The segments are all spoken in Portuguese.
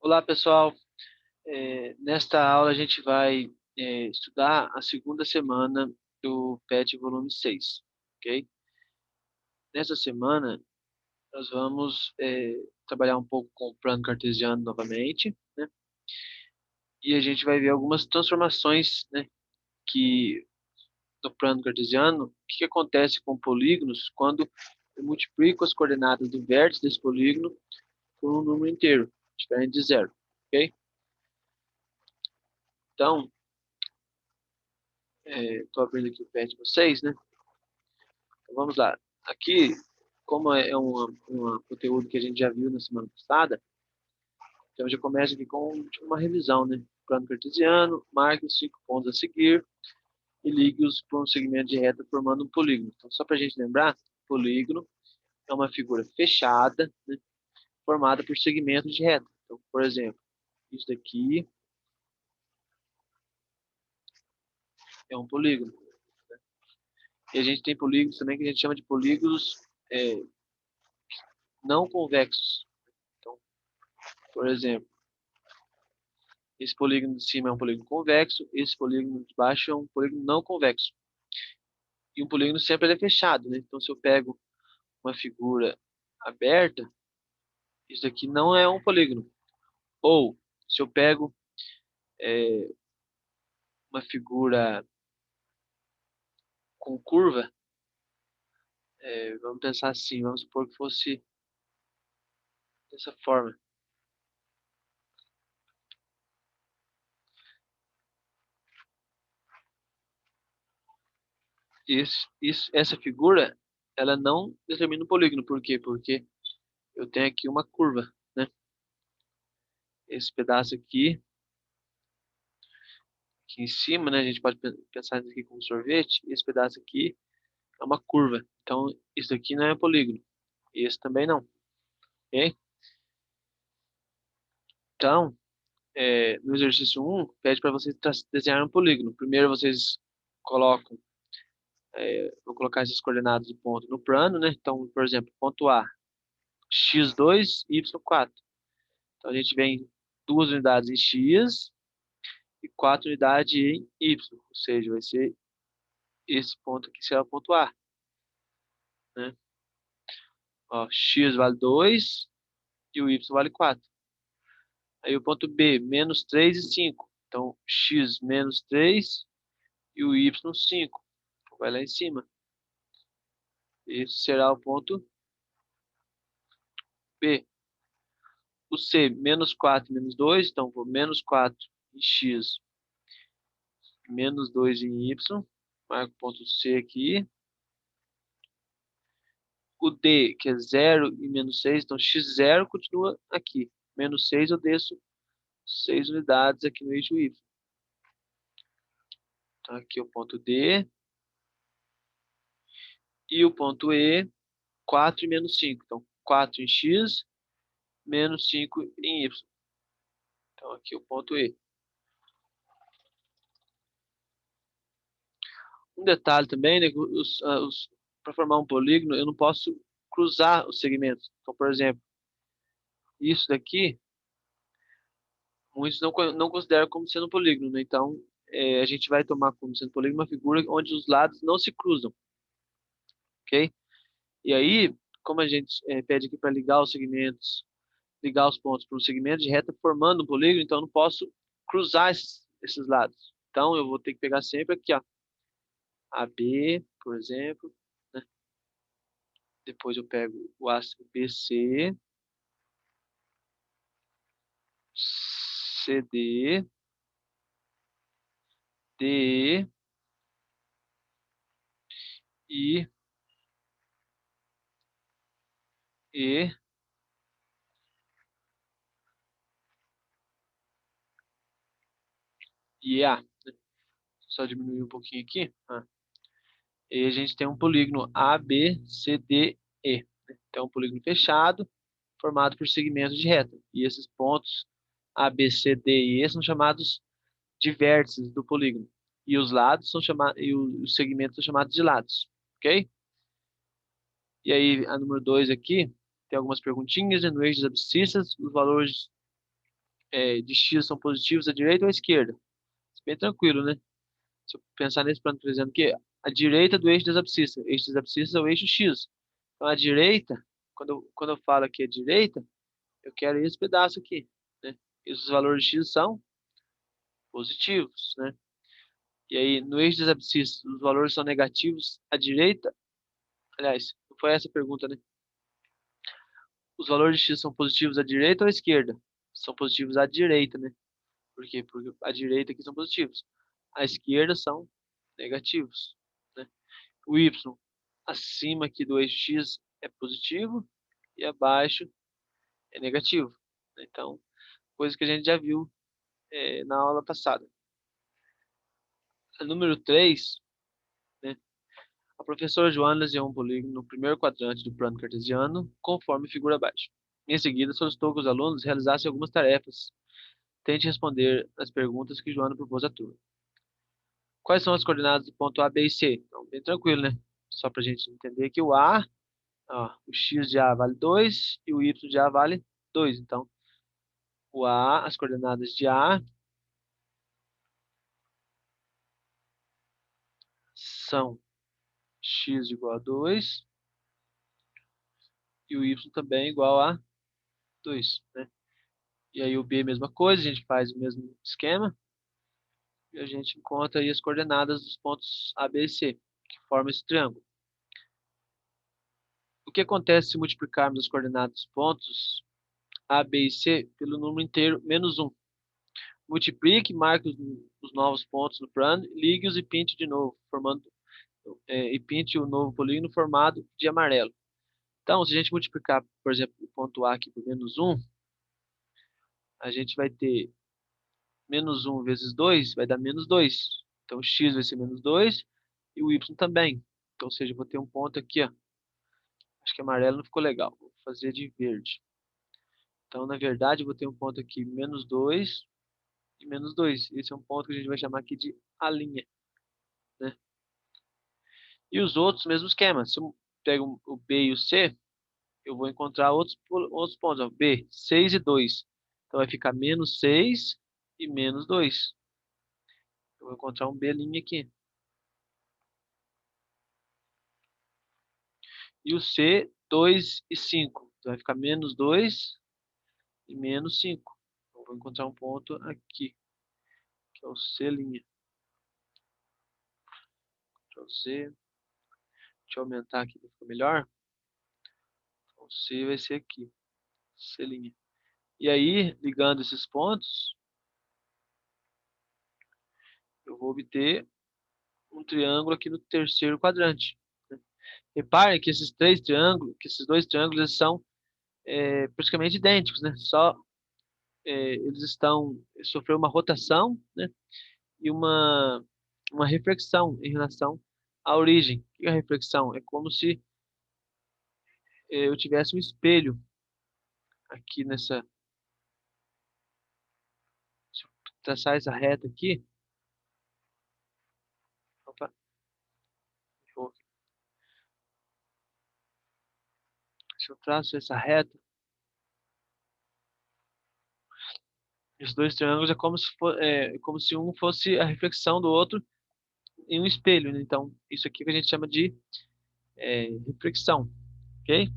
Olá, pessoal. Nesta aula a gente vai estudar a segunda semana do PET volume 6, ok? Nessa semana nós vamos trabalhar um pouco com o plano cartesiano novamente, né? E a gente vai ver algumas transformações, né, que no plano cartesiano, o que acontece com polígonos quando eu multiplico as coordenadas do vértice desse polígono por um número inteiro, diferente de zero, ok? Então, estou abrindo aqui o PET de vocês, né? Então, vamos lá. Aqui, como é um conteúdo que a gente já viu na semana passada, então já começa aqui com tipo, uma revisão, né? Plano cartesiano, marque os 5 pontos a seguir e ligue-os por um segmento de reta formando um polígono. Então, só para a gente lembrar, polígono é uma figura fechada, né? Formada por segmentos de reta. Então, por exemplo, isso daqui é um polígono. E a gente tem polígonos também que a gente chama de polígonos não convexos. Então, por exemplo, esse polígono de cima é um polígono convexo, esse polígono de baixo é um polígono não convexo. E um polígono sempre é fechado, né? Então, se eu pego uma figura aberta, isso aqui não é um polígono. Ou, se eu pego uma figura com curva, vamos pensar assim, vamos supor que fosse dessa forma. Essa figura, ela não determina o polígono. Por quê? Porque eu tenho aqui uma curva, né? Esse pedaço aqui em cima, né? A gente pode pensar nisso aqui como sorvete. Esse pedaço aqui é uma curva. Então, isso aqui não é polígono. Esse também não. Ok? Então, no exercício 1, pede para vocês desenhar um polígono. Primeiro vocês colocam, vou colocar essas coordenadas de ponto no plano, né? Então, por exemplo, ponto A, x2, y4. Então, a gente vem 2 unidades em x e 4 unidades em y. Ou seja, vai ser esse ponto aqui será o ponto A, né? Ó, x vale 2 e o y vale 4. Aí o ponto B, menos 3 e 5. Então, x menos 3 e o y 5. Vai lá em cima. Esse será o ponto B. O C, menos 4 e menos 2. Então, vou menos 4 em x, menos 2 em y. Marco o ponto C aqui. O D, que é 0 e menos 6. Então, x0 continua aqui. Menos 6 eu desço 6 unidades aqui no eixo Y. Então, aqui é o ponto D. E o ponto E, 4 e menos 5. Então, 4 em x, menos 5 em y. Então, aqui é o ponto E. Um detalhe também, né, para formar um polígono, eu não posso cruzar os segmentos. Então, por exemplo, isso daqui, muitos não consideram como sendo um polígono, né? Então, a gente vai tomar como sendo polígono uma figura onde os lados não se cruzam, ok? E aí, como a gente pede aqui para ligar os segmentos, ligar os pontos para um segmento de reta formando um polígono, então eu não posso cruzar esses lados. Então, eu vou ter que pegar sempre aqui, ó, AB, por exemplo, né? Depois eu pego o ácido BC, CD, DE e E e A. Só diminuir um pouquinho aqui. E a gente tem um polígono ABCDE. Então, um polígono fechado, formado por segmentos de reta. E esses pontos A, B, C, D e E são chamados de vértices do polígono. E os lados são chamados, e os segmentos são chamados de lados. Ok? E aí, a número 2 aqui, tem algumas perguntinhas, né? No eixo das abscissas, os valores de x são positivos à direita ou à esquerda. Isso é bem tranquilo, né? Se eu pensar nesse plano, por exemplo, que a direita do eixo das abscissas é o eixo x. Então, a direita, quando eu falo aqui a direita, eu quero esse pedaço aqui, né? E os valores de x são positivos, né? E aí, no eixo das abscissas, os valores são negativos à direita. Aliás, não foi essa a pergunta, né? Os valores de x são positivos à direita ou à esquerda? São positivos à direita, né? Por quê? Porque à direita aqui são positivos. À esquerda são negativos, né? O y acima aqui do eixo x é positivo e abaixo é negativo. Então, coisa que a gente já viu na aula passada. A número 3, né? A professora Joana desenhou um polígono no primeiro quadrante do plano cartesiano, conforme figura abaixo. Em seguida, solicitou que os alunos realizassem algumas tarefas. Tente responder as perguntas que Joana propôs à turma. Quais são as coordenadas do ponto A, B e C? Então, bem tranquilo, né? Só para a gente entender que o A, ó, o x de A vale 2 e o y de A vale 2. Então, o A, as coordenadas de A são x igual a 2 e o y também igual a 2, né? E aí o B, mesma coisa, a gente faz o mesmo esquema e a gente encontra aí as coordenadas dos pontos A, B e C, que formam esse triângulo. O que acontece se multiplicarmos as coordenadas dos pontos A, B e C pelo número inteiro menos 1? Multiplique, marque os novos pontos no plano, ligue-os e pinte de novo, e pinte o novo polígono formado de amarelo. Então, se a gente multiplicar, por exemplo, o ponto A aqui por menos 1, a gente vai ter menos 1 vezes 2 vai dar menos 2. Então, x vai ser menos 2 e o y também. Então, ou seja, eu vou ter um ponto aqui, ó. Acho que amarelo não ficou legal. Vou fazer de verde. Então, na verdade, eu vou ter um ponto aqui menos 2 e menos 2. Esse é um ponto que a gente vai chamar aqui de A', né? E os outros, mesmo esquema. Se eu pego o B e o C, eu vou encontrar outros pontos. Ó. B, 6 e 2. Então, vai ficar menos 6 e menos 2. Eu vou encontrar um B' aqui. E o C, 2 e 5. Então, vai ficar menos 2 e menos 5. Então, eu vou encontrar um ponto aqui, que é o C'. Ctrl C. Deixa eu aumentar aqui para ficar melhor. Então, o C vai ser aqui, C'. E aí, ligando esses pontos, eu vou obter um triângulo aqui no terceiro quadrante, né? Reparem que esses dois triângulos, eles são praticamente idênticos, né? Só eles sofreu uma rotação, né? E uma reflexão em relação à origem. O que é a reflexão? É como se eu tivesse um espelho aqui nessa. Se eu traçar essa reta aqui. Opa, se eu traço essa reta, esses dois triângulos é como se um fosse a reflexão do outro em um espelho, né? Então, isso aqui que a gente chama de reflexão, ok?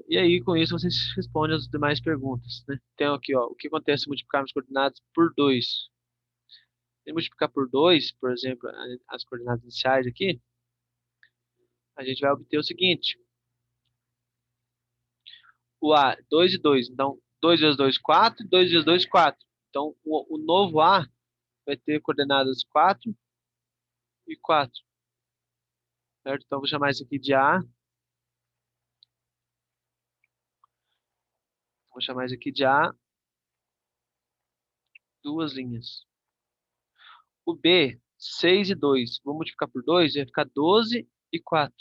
E aí, com isso, vocês respondem as demais perguntas, né? Então, aqui, ó, o que acontece se multiplicarmos coordenadas por 2? Se multiplicar por 2, por exemplo, as coordenadas iniciais aqui, a gente vai obter o seguinte. O A, 2 e 2. Então, 2 vezes 2, 4. 2 vezes 2, 4. Então, o novo A vai ter coordenadas 4 e 4. Certo? Então, vou chamar isso aqui de A. Vou chamar isso aqui de A, duas linhas. O B, 6 e 2. Vou multiplicar por 2, vai ficar 12 e 4.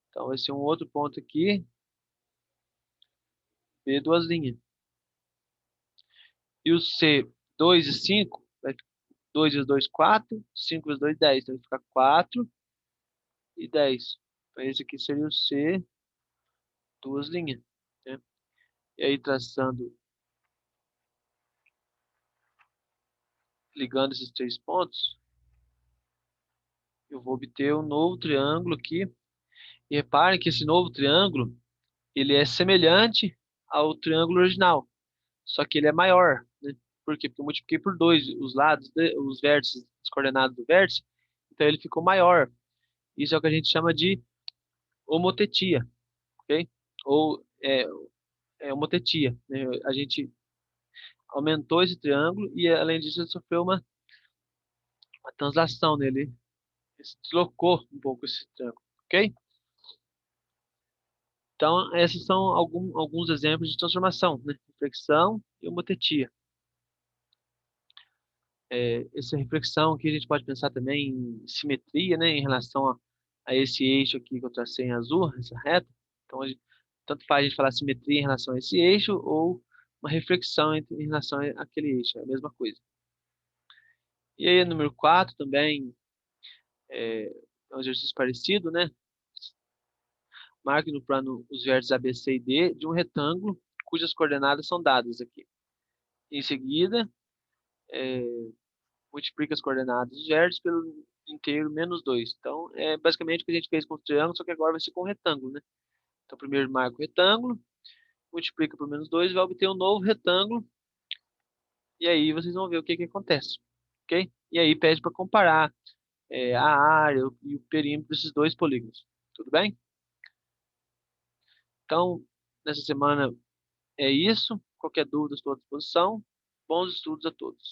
Então, vai ser um outro ponto aqui. B, duas linhas. E o C, 2 e 5, vai 2 vezes 2, 4. 5 vezes 2, 10. Então, vai ficar 4 e 10. Então, esse aqui seria o C, duas linhas, né? E aí, ligando esses três pontos, eu vou obter um novo triângulo aqui. E reparem que esse novo triângulo, ele é semelhante ao triângulo original, só que ele é maior, né? Por quê? Porque eu multipliquei por 2 os lados, os vértices, as coordenadas do vértice, então ele ficou maior. Isso é o que a gente chama de homotetia, ok? Ou homotetia, né? A gente aumentou esse triângulo e, além disso, ele sofreu uma translação nele. Ele se deslocou um pouco esse triângulo, ok? Então, esses são alguns exemplos de transformação, né? Reflexão e homotetia. Essa reflexão aqui a gente pode pensar também em simetria, né? Em relação a esse eixo aqui que eu tracei em azul, essa reta. Então, tanto faz a gente falar simetria em relação a esse eixo ou uma reflexão em relação àquele eixo, é a mesma coisa. E aí, número 4 também é um exercício parecido, né? Marque no plano os vértices A, B, C e D de um retângulo cujas coordenadas são dadas aqui. Em seguida, é, multiplica as coordenadas dos vértices pelo inteiro menos 2. Então, é basicamente o que a gente fez com o triângulo, só que agora vai ser com o retângulo, né? Então, primeiro marca o retângulo, multiplica por menos 2 e vai obter um novo retângulo. E aí vocês vão ver o que que acontece, ok? E aí pede para comparar a área e o perímetro desses dois polígonos. Tudo bem? Então, nessa semana é isso. Qualquer dúvida, estou à disposição. Bons estudos a todos.